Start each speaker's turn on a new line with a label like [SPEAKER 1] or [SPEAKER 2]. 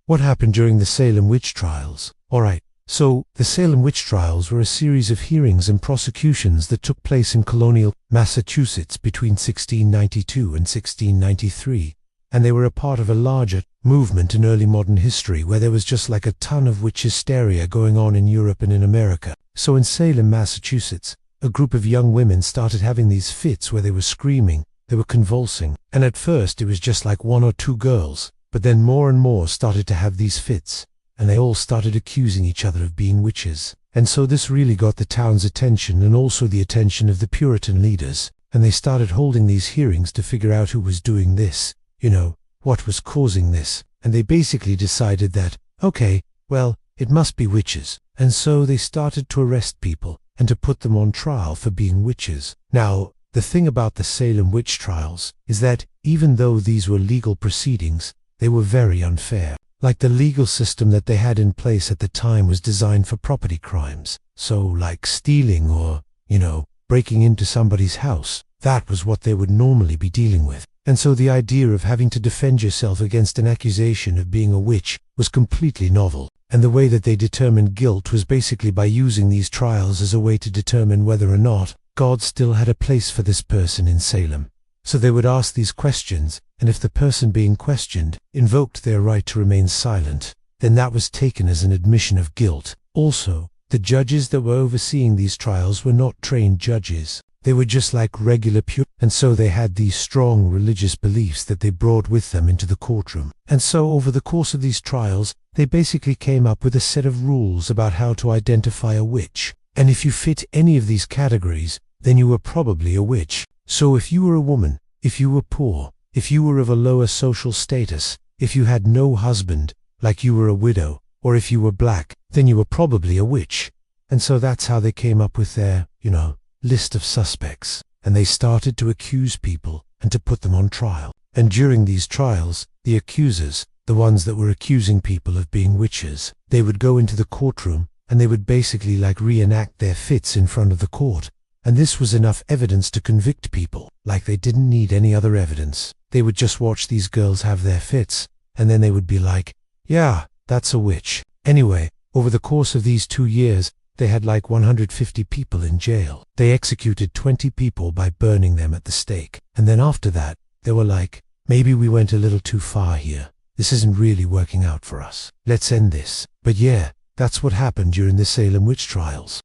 [SPEAKER 1] what happened during the Salem witch trials? Alright, so the Salem witch trials were a series of hearings and prosecutions that took place in colonial Massachusetts between 1692 and 1693, and they were a part of a larger movement in early modern history where there was just like a ton of witch hysteria going on in Europe and in America. So in Salem, Massachusetts, a group of young women started having these fits where they were screaming, they were convulsing, and at first it was just like 1 or 2 girls, but then more and more started to have these fits, and they all started accusing each other of being witches. And so this really got the town's attention and also the attention of the Puritan leaders, and they started holding these hearings to figure out who was doing this, what was causing this, and they basically decided that, okay, well, it must be witches, and so they started to arrest people and to put them on trial for being witches. Now, the thing about the Salem witch trials is that even though these were legal proceedings, they were very unfair. Like the legal system that they had in place at the time was designed for property crimes. So like stealing or, breaking into somebody's house. That was what they would normally be dealing with. And so the idea of having to defend yourself against an accusation of being a witch was completely novel. And the way that they determined guilt was basically by using these trials as a way to determine whether or not God still had a place for this person in Salem. So they would ask these questions, and if the person being questioned invoked their right to remain silent, then that was taken as an admission of guilt. Also, the judges that were overseeing these trials were not trained judges. They were just like regular and so they had these strong religious beliefs that they brought with them into the courtroom. And so over the course of these trials, they basically came up with a set of rules about how to identify a witch. And if you fit any of these categories, then you were probably a witch. So if you were a woman, if you were poor, if you were of a lower social status, if you had no husband, like you were a widow, or if you were black, then you were probably a witch. And so that's how they came up with their, list of suspects. And they started to accuse people and to put them on trial. And during these trials, the accusers, the ones that were accusing people of being witches, they would go into the courtroom and they would basically reenact their fits in front of the court. And this was enough evidence to convict people. Like they didn't need any other evidence. They would just watch these girls have their fits, and then they would be like, yeah, that's a witch. Anyway, over the course of these 2 years, they had 150 people in jail. They executed 20 people by burning them at the stake. And then after that, they were like, maybe we went a little too far here. This isn't really working out for us. Let's end this. But yeah, that's what happened during the Salem witch trials.